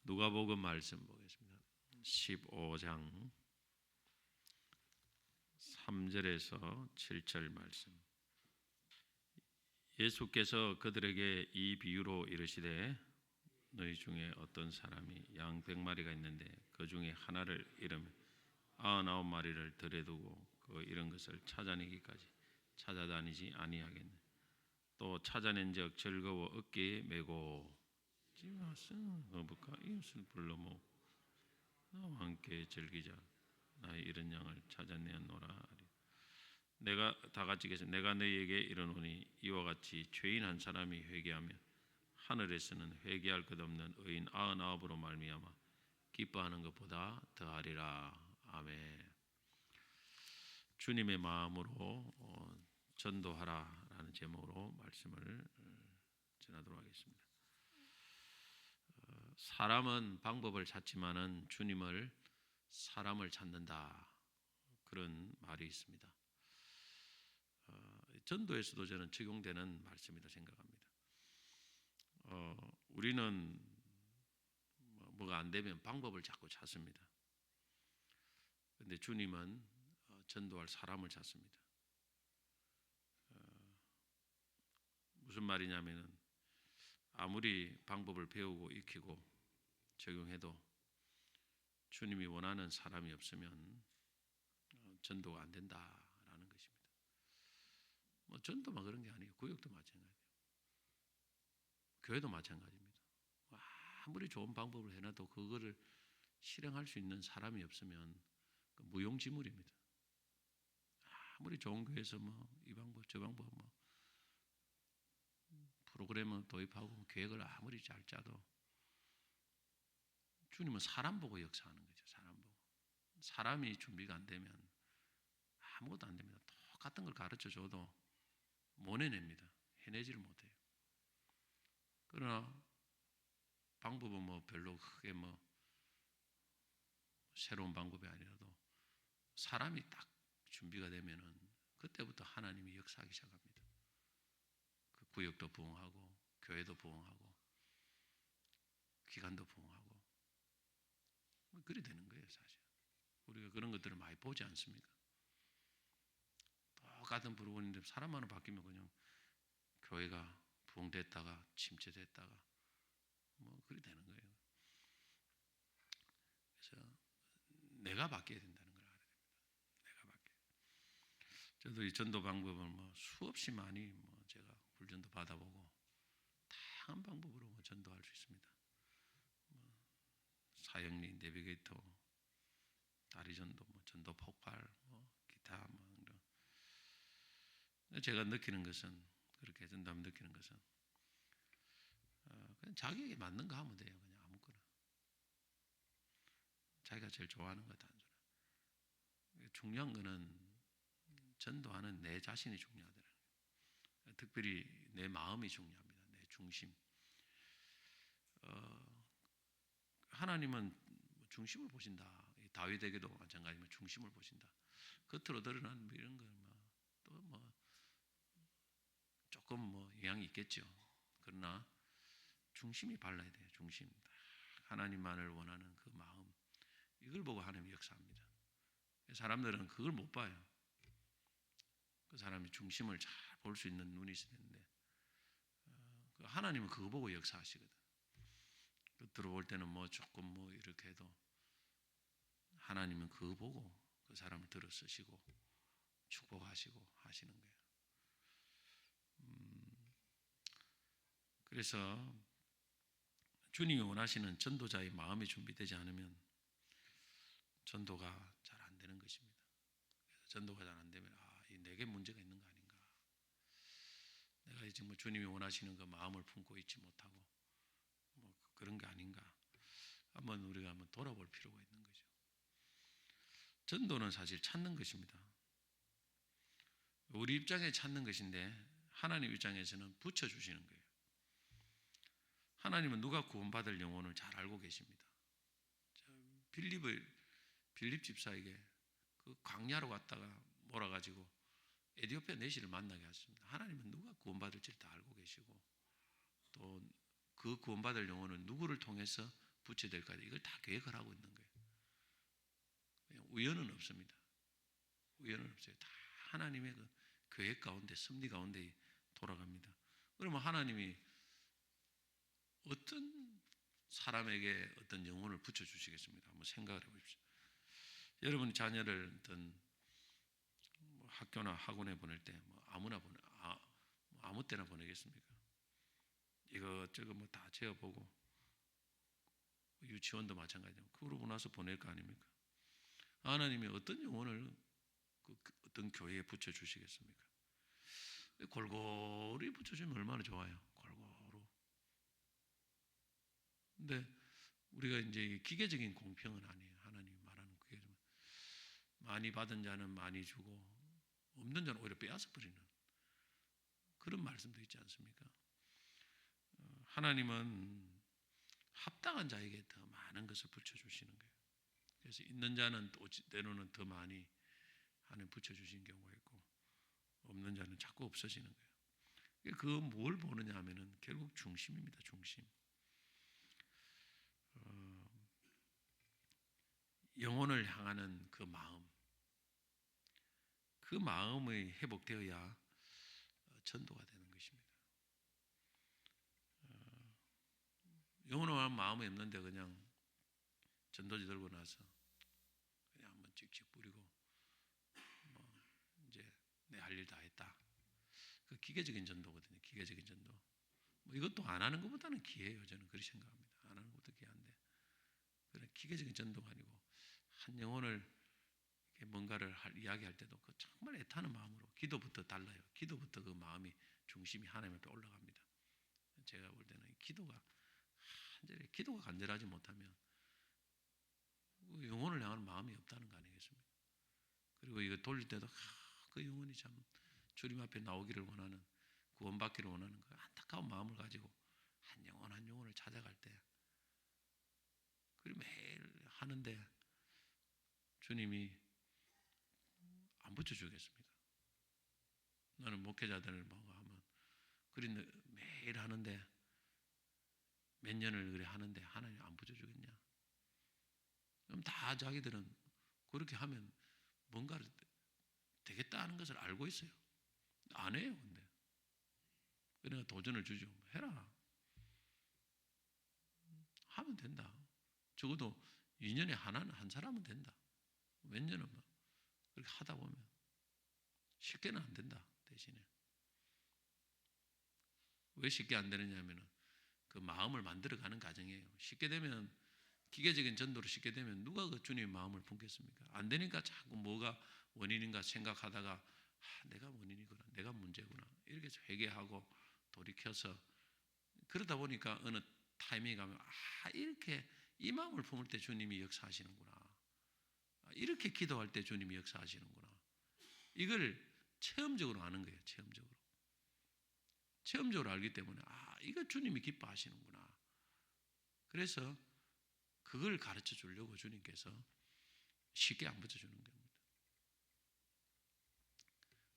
누가복음 말씀 보겠습니다. 15장 3절에서 7절 말씀. 예수께서 그들에게 이 비유로 이르시되 너희 중에 어떤 사람이 양 100마리가 있는데 그 중에 하나를 잃으면 99마리를 들여 두고 그 잃은 것을 찾아내기까지 찾아다니지 아니하겠네. 또 찾아낸적 즐거워 어깨에 메고 집에 와서 어부가 이웃을 불러 모으고 나와 함께 즐기자. 나의 잃은 양을 찾아내었노라 하리. 내가 다 같이 계신 내가 너희에게 이르노니 이와 같이 죄인 한 사람이 회개하면 하늘에서는 회개할 것 없는 의인 99으로 말미암아 기뻐하는 것보다 더하리라. 아멘. 주님의 마음으로 전도하라라는 제목으로 말씀을 전하도록 하겠습니다. 사람은 방법을 찾지만은 주님을 사람을 찾는다, 그런 말이 있습니다. 전도에서도 저는 적용되는 말씀이라 생각합니다. 우리는 뭐가 안 되면 방법을 자꾸 찾습니다. 그런데 주님은 전도할 사람을 찾습니다. 무슨 말이냐면은 아무리 방법을 배우고 익히고 적용해도 주님이 원하는 사람이 없으면 전도가 안 된다라는 것입니다. 뭐 전도만 그런 게 아니에요. 구역도 마찬가지예요. 교회도 마찬가지입니다. 아무리 좋은 방법을 해놔도 그거를 실행할 수 있는 사람이 없으면 무용지물입니다. 아무리 좋은 교회에서 뭐 이 방법 저 방법 뭐 프로그램을 도입하고 계획을 아무리 잘 짜도 주님은 사람 보고 역사하는 거죠. 사람 보고. 사람이 준비가 안 되면 아무것도 안 됩니다. 똑같은 걸 가르쳐 줘도 못 해냅니다. 해내지를 못해요. 그러나 방법은 뭐 별로 크게 뭐 새로운 방법이 아니라도 사람이 딱 준비가 되면은 그때부터 하나님이 역사하기 시작합니다. 그 구역도 부흥하고 교회도 부흥하고 기관도 부흥하고 그리 되는 거예요. 사실 우리가 그런 것들을 많이 보지 않습니까? 똑같은 부르건인데 사람 하나 바뀌면 그냥 교회가 부흥됐다가 침체됐다가 뭐 그리 되는 거예요. 그래서 내가 바뀌어야 된다는 걸 알아야 됩니다. 내가 바뀌어야. 저도 이 전도 방법을 뭐 수없이 많이 뭐 제가 훈련도 받아보고 다양한 방법으로 뭐 전도할 수 있습니다. 뭐 사형리, 내비게이터, 다리 전도, 뭐 전도 폭발, 뭐 기타 뭐 이런. 제가 느끼는 것은 그렇게 전도하면 느끼는 것은 그냥 자기에게 맞는 거 하면 돼요. 그냥 아무거나. 자기가 제일 좋아하는 거 단순히. 중요한 거는 전도하는 내 자신이 중요하더라고요. 특별히 내 마음이 중요합니다. 내 중심. 하나님은 중심을 보신다. 다윗에게도 마찬가지지만 중심을 보신다. 겉으로 드러나는 이런 걸 또 뭐 조금 뭐 영향이 있겠죠. 그러나 중심이 발라야 돼요. 중심. 하나님만을 원하는 그 마음. 이걸 보고 하나님이 역사합니다. 사람들은 그걸 못 봐요. 그 사람이 중심을 잘 볼 수 있는 눈이 있어야 되는데 하나님은 그거 보고 역사하시거든. 들어올 때는 뭐 조금 뭐 이렇게 해도 하나님은 그거 보고 그 사람을 들어 쓰시고 축복하시고 하시는 거예요. 그래서 주님이 원하시는 전도자의 마음이 준비되지 않으면 전도가 잘 안 되는 것입니다. 그래서 전도가 잘 안 되면 내게 문제가 있는 거 아닌가. 내가 지금 주님이 원하시는 그 마음을 품고 있지 못하고 뭐 그런 게 아닌가. 한번 우리가 한번 돌아볼 필요가 있는 거죠. 전도는 사실 찾는 것입니다. 우리 입장에 찾는 것인데 하나님 입장에서는 붙여주시는 거예요. 하나님은 누가 구원받을 영혼을 잘 알고 계십니다. 빌립 집사에게 그 광야로 갔다가 몰아가지고 에티오피아 내시를 만나게 하셨습니다. 하나님은 누가 구원받을지를 다 알고 계시고 또 그 구원받을 영혼은 누구를 통해서 붙여야 될까 이걸 다 계획을 하고 있는 거예요. 그냥 우연은 없습니다. 우연은 없어요. 다 하나님의 그 계획 가운데, 섭리 가운데 돌아갑니다. 그러면 하나님이 어떤 사람에게 어떤 영혼을 붙여주시겠습니까? 한번 생각을 해보십시오. 여러분이 자녀를 어떤 학교나 학원에 보낼 때 아무 때나 보내겠습니까? 이것저것 뭐 다 재어보고, 유치원도 마찬가지고 그러고 나서 보낼 거 아닙니까? 하나님이 어떤 영혼을 어떤 교회에 붙여주시겠습니까? 골고루 붙여주면 얼마나 좋아요. 골고루. 근데 우리가 이제 기계적인 공평은 아니에요. 하나님이 말하는 그게 좀 많이 받은 자는 많이 주고 없는 자는 오히려 빼앗아 버리는 그런 말씀도 있지 않습니까? 하나님은 합당한 자에게 더 많은 것을 붙여주시는 거예요. 그래서 있는 자는 또 때로는 더 많이 하나님 붙여주시는 경우가 있고 없는 자는 자꾸 없어지는 거예요. 그 뭘 보느냐 하면은 결국 중심입니다. 중심. 영혼을 향하는 그 마음, 그 마음이 회복되어야 전도가 되는 것입니다. 영혼을 향한 마음이 없는데 그냥 전도지 들고 나서 그냥 한번 찍찍 뿌리고 뭐 이제 내 할 일 다 했다. 그 기계적인 전도거든요. 기계적인 전도. 뭐 이것도 안 하는 것보다는 기회예요. 저는 그렇게 생각합니다. 안 하는 것도 기회인데 그런 기계적인 전도가 아니고 한 영혼을 뭔가를 이야기할 때도 그 정말 애타는 마음으로 기도부터 달라요. 기도부터 그 마음이 중심이 하나님 앞에 올라갑니다. 제가 볼 때는 기도가 간절하지 못하면 영혼을 향하는 마음이 없다는 거 아니겠습니까? 그리고 이거 돌릴 때도 그 영혼이 참 주님 앞에 나오기를 원하는, 구원받기를 원하는 그 안타까운 마음을 가지고 한 영혼 한 영혼을 찾아갈 때 그리고 매일 하는데 주님이 안 붙여주겠습니까? 나는 목회자들을 보고 하면 그리 매일 하는데 몇 년을 그래 하는데 하나님 안 붙여주겠냐? 그럼 다 자기들은 그렇게 하면 뭔가를 되겠다 하는 것을 알고 있어요. 안 해요. 근데 그러니까 도전을 주죠. 해라. 하면 된다. 적어도 2년에 한 사람은 된다. 몇 년은 뭐 그렇게 하다 보면 쉽게는 안 된다. 대신에 왜 쉽게 안 되느냐 하면은 그 마음을 만들어가는 과정이에요. 쉽게 되면 기계적인 전도로 쉽게 되면 누가 그 주님의 마음을 품겠습니까? 안 되니까 자꾸 뭐가 원인인가 생각하다가 내가 원인이구나, 내가 문제구나 이렇게 회개하고 돌이켜서 그러다 보니까 어느 타이밍에 가면 이렇게 이 마음을 품을 때 주님이 역사하시는구나, 이렇게 기도할 때 주님이 역사하시는구나, 이걸 체험적으로 아는 거예요. 체험적으로 알기 때문에 이거 주님이 기뻐하시는구나. 그래서 그걸 가르쳐 주려고 주님께서 쉽게 안 붙여주는 겁니다.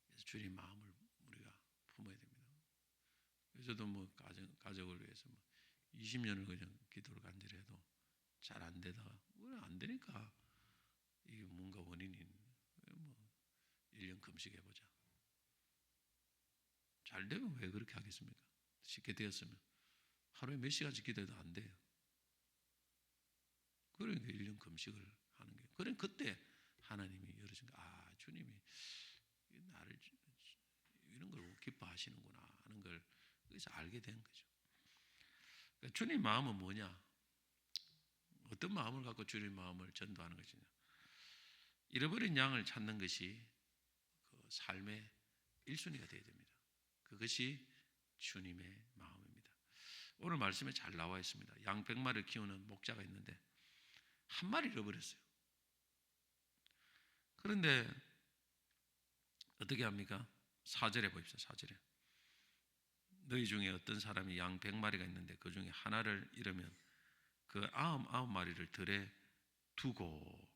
그래서 주님 마음을 우리가 품어야 됩니다. 저도 뭐 가족을 위해서 20년을 그냥 기도를 간절히 해도 잘 안 되다가 안 되니까 이게 뭔가 원인이 뭐 1년 금식해보자. 잘 되면 왜 그렇게 하겠습니까? 쉽게 되었으면 하루에 몇 시간씩 기도해도 안 돼요. 그러니까 1년 금식을 하는 게. 그래 그때 하나님이 열으신 거. 주님이 나를 이런 걸 기뻐하시는구나 하는 걸 그래서 알게 된 거죠. 그러니까 주님 마음은 뭐냐? 어떤 마음을 갖고 주님 마음을 전도하는 것이냐? 잃어버린 양을 찾는 것이 그 삶의 1순위가 되어야 됩니다. 그것이 주님의 마음입니다. 오늘 말씀에 잘 나와 있습니다. 양 100마리를 키우는 목자가 있는데 한 마리 잃어버렸어요. 그런데 어떻게 합니까? 4절에 보십시오. 4절에 너희 중에 어떤 사람이 양 100마리가 있는데 그 중에 하나를 잃으면 그 99마리를 들에 두고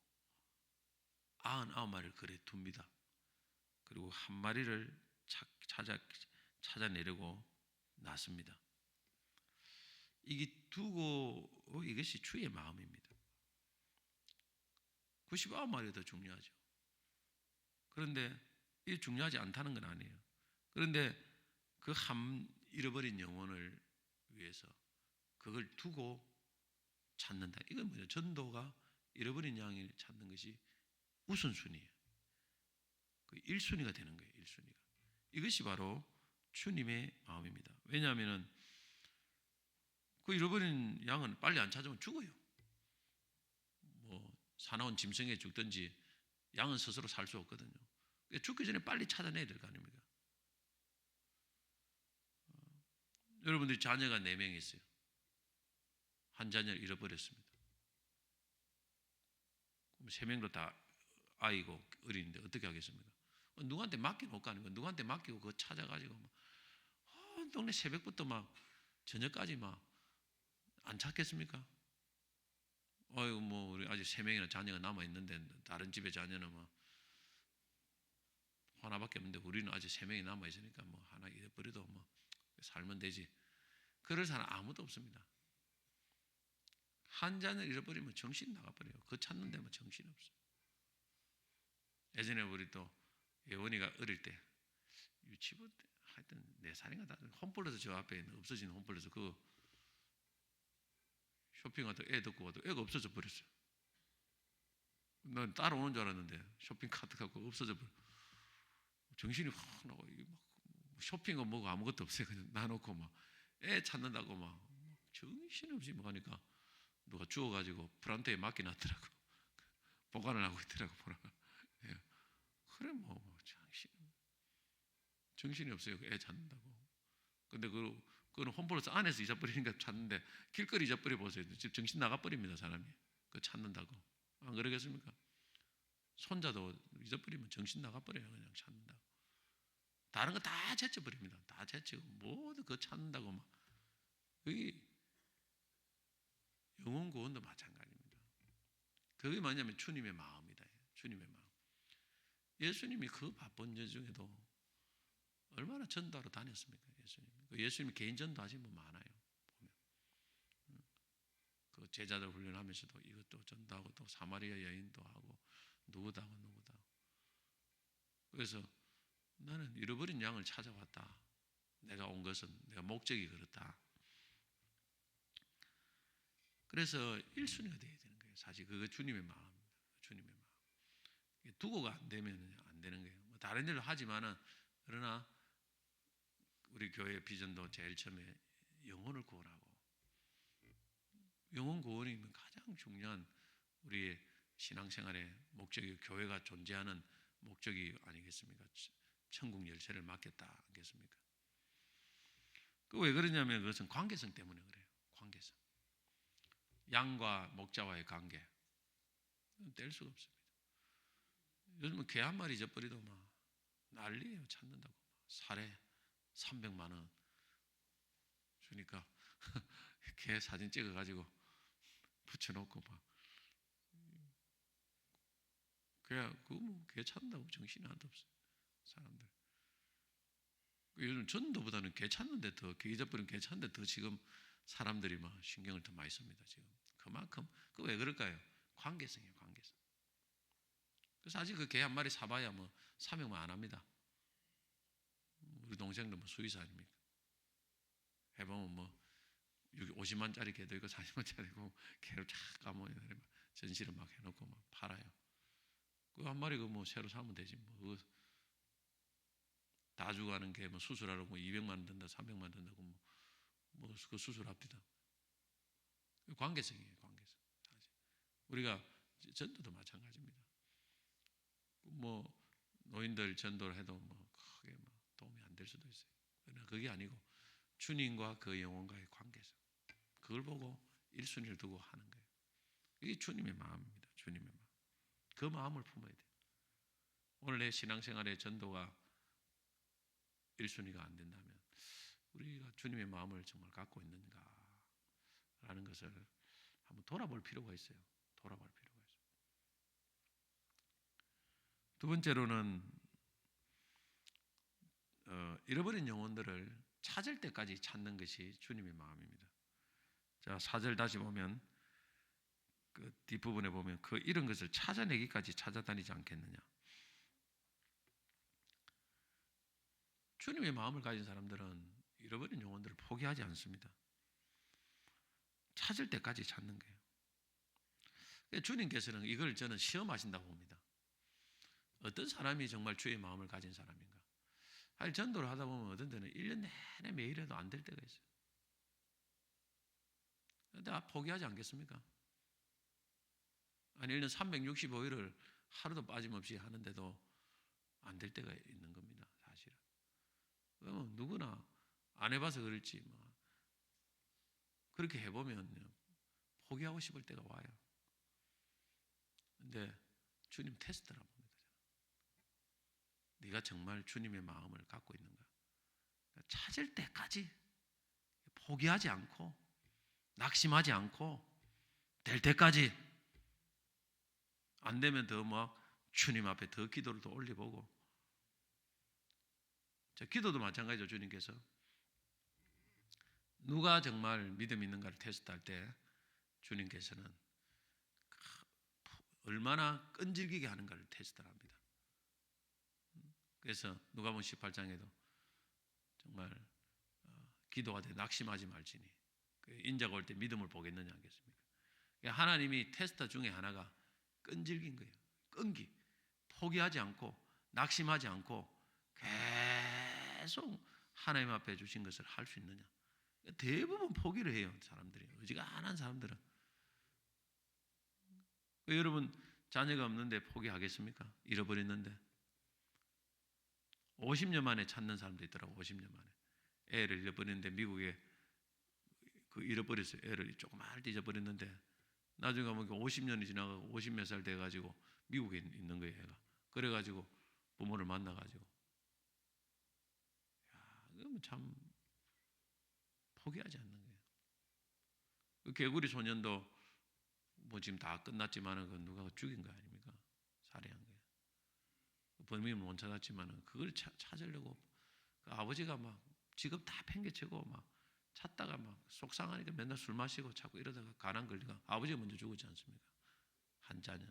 99마리를 그래 둡니다. 그리고 한 마리를 찾아내려고 나섭니다. 이게 두고 이것이 주의 마음입니다. 99마리가 더 중요하죠. 그런데 이게 중요하지 않다는 건 아니에요. 그런데 그 한 잃어버린 영혼을 위해서 그걸 두고 찾는다. 이건 뭐죠? 전도가 잃어버린 양을 찾는 것이 우선순위예요. 그 1순위가 되는 거예요. 1순위가. 이것이 바로 주님의 마음입니다. 왜냐하면 그 잃어버린 양은 빨리 안 찾으면 죽어요. 뭐 사나운 짐승에 죽든지 양은 스스로 살 수 없거든요. 죽기 전에 빨리 찾아내야 될 거 아닙니까? 여러분들이 자녀가 4명이 있어요. 한 자녀를 잃어버렸습니다. 그럼 3명도 다 아이고 어린인데 어떻게 하겠습니까? 누구한테 맡겨놓을 거 아닙니까? 누구한테 맡기고 그거 찾아가지고 막 동네 새벽부터 막 저녁까지 막 안 찾겠습니까? 어이구 뭐 우리 아직 3명이나 자녀가 남아 있는데 다른 집의 자녀는 뭐 하나밖에 없는데 우리는 아직 3명이 남아 있으니까 뭐 하나 잃어버려도 뭐 살면 되지. 그럴 사람 아무도 없습니다. 한 자녀를 잃어버리면 정신 나가버려요. 그거 찾는 데만 정신이 없어요. 예전에 우리 또 예원이가 어릴 때 유치원 때 하여튼 4살인가 다 홈플러스 저 앞에 없어진 홈플러스 그 쇼핑하다 애 듣고 와도 애가 없어져 버렸어요. 난 따라오는 줄 알았는데 쇼핑 카드 갖고 없어져 버려. 정신이 확 나고 이게 막 쇼핑은 뭐고 아무것도 없어요. 그냥 놔놓고 막 애 찾는다고 막 정신없이 뭐 하니까 누가 주워가지고 프란트에 맡겨놨더라고. 보관을 하고 있더라고 보라가. 예. 그래 뭐 정신이 없어요. 애 찾는다고. 근데 그거는 홈플러스 안에서 잊어버리니까 찾는데 길거리 잊어버려 보세요. 지금 정신 나가버립니다 사람이. 그거 찾는다고. 안 그러겠습니까? 손자도 잊어버리면 정신 나가버려요. 그냥 찾는다고. 다른 거 다 제쳐버립니다. 다 제치고 모두 그거 찾는다고 막. 여기 영혼 구원도 마찬가지입니다. 그게 뭐냐면 주님의 마음이다. 주님의 마음. 예수님이 그 바쁜 여 중에도 얼마나 전도하러 다녔습니까? 예수님이 개인 전도하신 분 많아요. 보면 그 제자들 훈련하면서도 이것도 전도하고 또 사마리아 여인도 하고 누구다 하고 누구다. 그래서 나는 잃어버린 양을 찾아왔다. 내가 온 것은 내가 목적이 그렇다. 그래서 1순위가 되어야 되는 거예요. 사실 그거 주님의 마음입니다. 주님의 마음. 두고가 안 되면 안 되는 거예요. 뭐 다른 일을 하지만은 그러나 우리 교회 비전도 제일 처음에 영혼을 구원하고 영혼 구원이 가장 중요한 우리의 신앙생활의 목적이 교회가 존재하는 목적이 아니겠습니까? 천국 열쇠를 맡겠다 아니겠습니까? 그 왜 그러냐면 그것은 관계성 때문에 그래요. 관계성. 양과 목자와의 관계. 뗄 수가 없습니다. 요즘은 개 한 마리 잊어버리도 막 난리예요. 찾는다고. 살에 300만 원 주니까 개 사진 찍어가지고 붙여놓고 막 그냥 개 찾는다고 정신이 하나도 없어요. 사람들. 요즘 전도보다는 개 찾는데 더 개 잊어버린 개 찾는데 더 지금 사람들이 막 신경을 더 많이 씁니다. 지금 그만큼 그 왜 그럴까요? 관계성이에요. 관계성. 그래서 아직 그 개 한 마리 사봐야 뭐 사명만 안 합니다. 우리 동생도 뭐 수의사 아닙니까? 해보면 뭐 50만짜리 개도 있고 40만짜리고 개를 쫙 감아요. 전시를 막 해놓고 막 팔아요. 그 한 마리 그 뭐 새로 사면 되지 뭐. 다 죽어가는 개 뭐 수술하러 뭐 200만 원 든다, 300만 원 든다고 뭐 그 수술합니다. 관계성이에요, 관계성. 사실. 우리가 전도도 마찬가지입니다. 뭐 노인들 전도를 해도 뭐 크게 뭐 도움이 안 될 수도 있어요. 그러나 그게 아니고 주님과 그 영혼과의 관계성. 그걸 보고 1순위를 두고 하는 거예요. 이게 주님의 마음입니다. 주님의 마음. 그 마음을 품어야 돼요. 오늘 내 신앙생활의 전도가 1순위가 안 된다면 우리가 주님의 마음을 정말 갖고 있는가 라는 것을 한번 돌아볼 필요가 있어요. 돌아볼 필요가 있어요. 두 번째로는 잃어버린 영혼들을 찾을 때까지 찾는 것이 주님의 마음입니다. 자, 4절 다시 보면 그 뒷부분에 보면 그 이런 것을 찾아내기까지 찾아다니지 않겠느냐. 주님의 마음을 가진 사람들은 잃어버린 영혼들을 포기하지 않습니다. 찾을 때까지 찾는 거예요. 주님께서는 이걸 저는 시험하신다고 봅니다. 어떤 사람이 정말 주의 마음을 가진 사람인가. 사실 전도를 하다 보면 어떤 때는 1년 내내 매일 해도 안 될 때가 있어요. 근데 포기하지 않겠습니까? 아니 1년 365일을 하루도 빠짐없이 하는데도 안 될 때가 있는 겁니다. 사실은. 그러면 누구나 안 해봐서 그럴지 그렇게 해보면 포기하고 싶을 때가 와요. 근데 주님 테스트라 봅니다. 네가 정말 주님의 마음을 갖고 있는가? 찾을 때까지 포기하지 않고 낙심하지 않고 될 때까지 안 되면 더 주님 앞에 더 기도를 더 올려보고. 자, 기도도 마찬가지죠. 주님께서 누가 정말 믿음 있는가를 테스트할 때 주님께서는 얼마나 끈질기게 하는가를 테스트를 합니다. 그래서 누가복음 18장에도 정말 기도하되 낙심하지 말지니 인자가 올 때 믿음을 보겠느냐 하겠습니까? 하나님이 테스트 중에 하나가 끈질긴 거예요. 끈기. 포기하지 않고 낙심하지 않고 계속 하나님 앞에 주신 것을 할 수 있느냐. 대부분 포기를 해요. 사람들이. 어지간한 사람들은. 여러분 자녀가 없는데 포기하겠습니까? 잃어버렸는데 50년 만에 찾는 사람도 있더라고. 50년 만에 애를 잃어버렸는데 미국에 잃어버렸어요. 애를 조그마할 때 잊어버렸는데 나중에 가면 50년이 지나가고 50몇 살 돼가지고 미국에 있는 거예요. 애가. 그래가지고 부모를 만나가지고 그러면 참 포기하지 않는 거예요. 그 개구리 소년도 지금 다 끝났지만은 그 누가 죽인 거 아닙니까? 살해한 거예요. 범인을 못 찾았지만은 그걸 찾으려고 그 아버지가 직업 다 팽개치고 찾다가 속상하니까 맨날 술 마시고 자꾸 이러다가 가난 걸리가 아버지가 먼저 죽었지 않습니까? 한 자녀.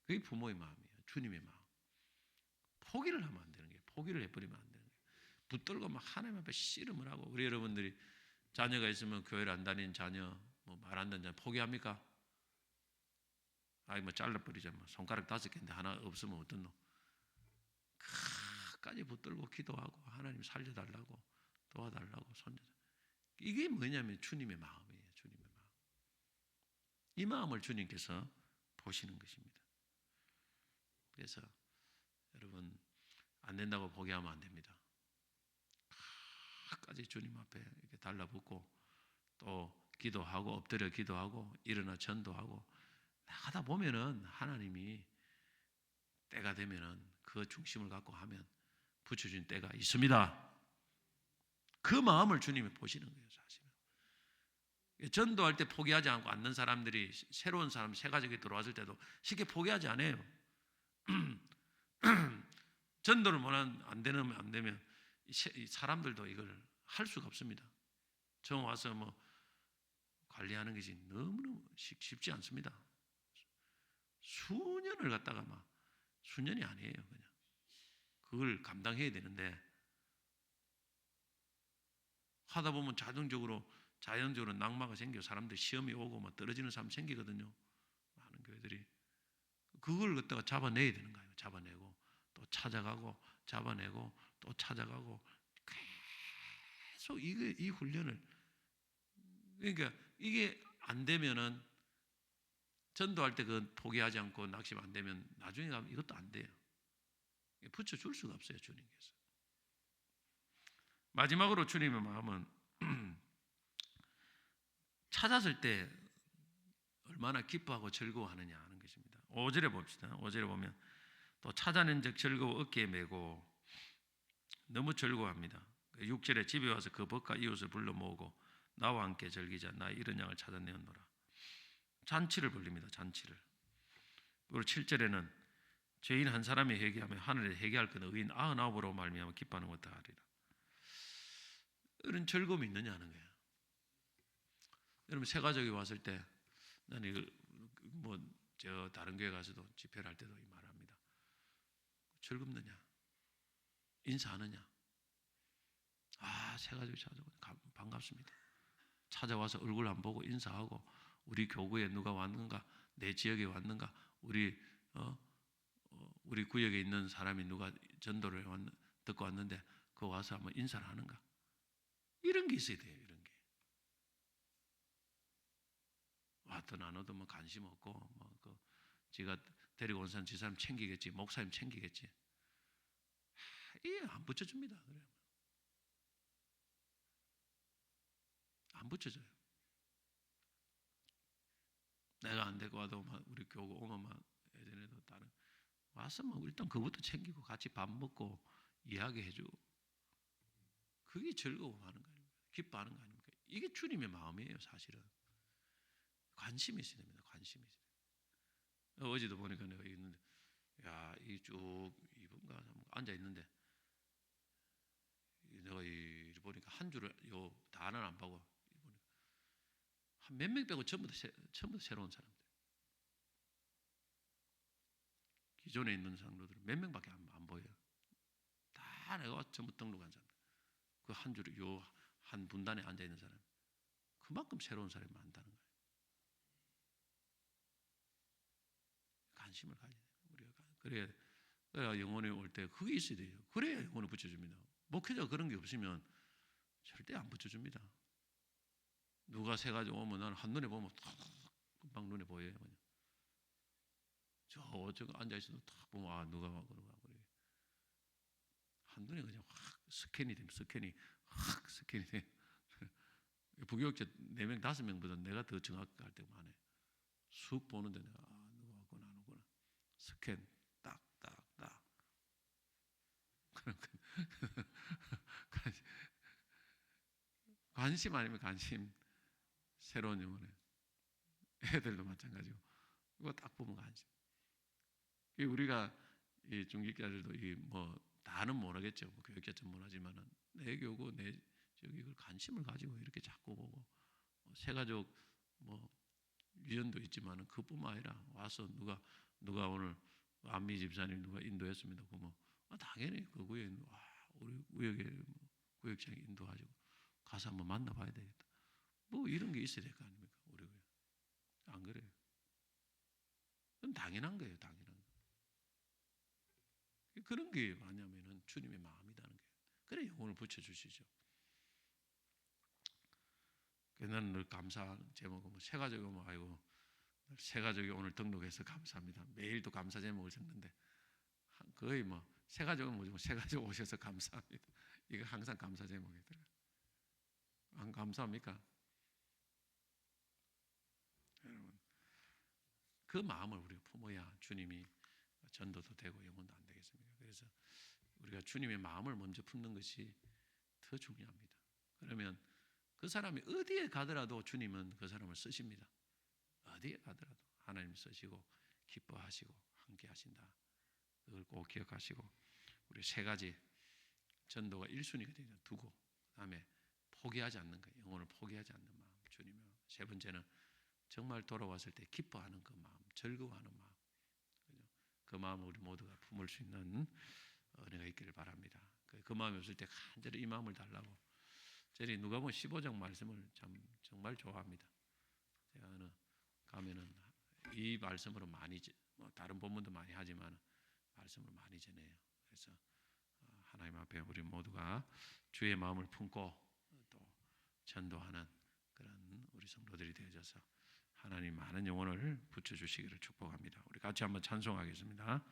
그게 부모의 마음이에요. 주님의 마음. 포기를 하면 안 되는 거예요. 포기를 해버리면 안 되는 거예요. 붙들고 하나님 앞에 씨름을 하고. 우리 여러분들이 자녀가 있으면 교회를 안 다니는 자녀, 말 안 듣는 자녀 포기합니까? 잘라버리자. 손가락 5개인데 하나 없으면 어떻노? 끝까지 붙들고 기도하고 하나님 살려달라고 도와달라고 손자. 이게 뭐냐면 주님의 마음이에요. 주님의 마음. 이 마음을 주님께서 보시는 것입니다. 그래서 여러분 안 된다고 포기하면 안 됩니다. 끝까지 주님 앞에 이렇게 달라붙고 또 기도하고 엎드려 기도하고 일어나 전도하고 하다 보면은 하나님이 때가 되면은 그 중심을 갖고 하면 붙여준 때가 있습니다. 그 마음을 주님이 보시는 거예요. 사실은 전도할 때 포기하지 않고 앉는 사람들이 새로운 사람 새 가족이 들어왔을 때도 쉽게 포기하지 않아요. 전도를 안 되면 이 사람들도 이걸 할 수가 없습니다. 처음 와서 관리하는 것이 너무너무 쉽지 않습니다. 수년을 갖다가 수년이 아니에요. 그냥 그걸 감당해야 되는데 하다 보면 자연적으로 낙마가 생겨 사람들 시험이 오고 떨어지는 사람 생기거든요. 많은 교회들이 그걸 갖다가 잡아내야 되는 거예요. 잡아내고 또 찾아가고 잡아내고 또 찾아가고 계속 이 훈련을. 그러니까 이게 안 되면은 전도할 때 그 포기하지 않고 낙심 안 되면 나중에 가면 이것도 안 돼요. 붙여줄 수가 없어요. 주님께서. 마지막으로 주님의 마음은 찾았을 때 얼마나 기뻐하고 즐거워하느냐 하는 것입니다. 5절에 봅시다. 5절에 보면 또 찾아낸 적 즐거워 어깨에 메고 너무 즐거워합니다. 6절에 집에 와서 그 벗과 이웃을 불러 모으고 나와 함께 즐기자. 나 이런 양을 찾아내었노라. 잔치를 벌립니다. 잔치를. 그리고 7절에는 죄인 한 사람이 회개하며 하늘에 회개할 건 의인 99으로 말미암아 기뻐하는 것다 하리라. 이런 즐거움이 있느냐 하는 거예요. 여러분 새가족이 왔을 때 나는 이걸 뭐저 다른 교회 가서도 집회를 할 때도 이 말합니다. 즐겁느냐? 인사하느냐? 새가족이 찾아와 반갑습니다. 찾아와서 얼굴 안 보고 인사하고 우리 교구에 누가 왔는가, 내 지역에 왔는가, 우리 구역에 있는 사람이 누가 전도를 듣고 왔는데 그 와서 한번 인사를 하는가, 이런 게 있어야 돼요. 이런 게 왔든 안 오든 뭐 관심 없고 지가 데리고 온 사람 지 사람 챙기겠지, 목사님 챙기겠지. 안 붙여줍니다. 그래요. 안 붙여줘요. 내가 안 데리고 와도 우리 교구 오면 예전에도 다른 와서 일단 그것도 챙기고 같이 밥 먹고 이야기해주고 그게 즐거워하는 거 아닙니까? 기뻐하는 거 아닙니까? 이게 주님의 마음이에요. 사실은 관심이 있어야 됩니다. 관심이 있어야 돼요. 어제도 보니까 내가 있는데 이 쭉 이분가 앉아 있는데 내가 보니까 한 줄을 단어는 안 보고 한 몇 명 빼고 전부 다 새로운 사람들. 기존에 있는 상로들은 몇 명밖에 안 보여요. 다 내가 전부 등록한 사람. 그 한 줄에 한 분단에 앉아 있는 사람. 그만큼 새로운 사람이 많다는 거예요. 관심을 가져야 돼요. 우리가 그래야 영혼이 올 때 그게 있어야 돼요. 그래야 영혼을 붙여줍니다. 목회자가 그런 게 없으면 절대 안 붙여줍니다. 누가 세 가지 오면 나는 한눈에 보면 금방 눈에 보여요. 그냥. 저 앉아있어도 딱 보면 누가 와 그러고 그래. 한눈에 그냥 확 스캔이 됩니다. 스캔이 돼. 부교육자 4명, 5명보다 내가 더 정확할 때가 많아요. 쑥 보는데 내가 누가 왔구나 안 오구나. 스캔 딱딱딱. 관심 아니면 관심. 새로운 영혼에 애들도 마찬가지고 이거 딱 보면 관심. 우리가 이 중직자들도 다는 모르겠죠. 교육자 전문하지만은 내 교구 내 저기 이걸 관심을 가지고 이렇게 자꾸 보고 새가족 유전도 있지만은 그뿐만 아니라 와서 누가 오늘 안미 집사님 누가 인도했습니다. 그러면 당연히 그 구역에 우리 구역에 구역장에 인도하시고 가서 한번 만나봐야 되겠다. 이런 게 있어야 될 거 아닙니까? 우리 안 그래요? 그건 당연한 거예요. 당연한 거. 그런 게 뭐냐면은 주님의 마음이라는 거예요. 그래 영혼을 붙여주시죠. 나는 늘 감사 제목은 새가족이 오면 아이고 새가족이 오늘 등록해서 감사합니다. 매일도 감사 제목을 적는데 거의 새가족은 뭐죠? 새가족 오셔서 감사합니다. 이거 항상 감사 제목에 들어요. 안 감사합니까? 여러분 그 마음을 우리가 품어야 주님이 전도도 되고 영혼도 안 되겠습니까? 그래서 우리가 주님의 마음을 먼저 품는 것이 더 중요합니다. 그러면 그 사람이 어디에 가더라도 주님은 그 사람을 쓰십니다. 어디에 가더라도 하나님 쓰시고 기뻐하시고 함께 하신다. 그걸 꼭 기억하시고 우리 세 가지 전도가 1순위가 두고 그다음에 포기하지 않는 거예요. 영혼을 포기하지 않는 마음 주님의 세 번째는 정말 돌아왔을 때 기뻐하는 그 마음, 즐거워하는 마음. 그 마음을 우리 모두가 품을 수 있는 은혜가 있기를 바랍니다. 그 마음이 없을 때 간절히 이 마음을 달라고. 저희 누가복음 15장 말씀을 정말 좋아합니다. 제가 어느 가면은 이 말씀으로 많이 다른 본문도 많이 하지만 말씀을 많이 전해요. 그래서 하나님 앞에 우리 모두가 주의 마음을 품고 또 전도하는 그런 우리 성도들이 되어져서 하나님 많은 영혼을 붙여주시기를 축복합니다. 우리 같이 한번 찬송하겠습니다.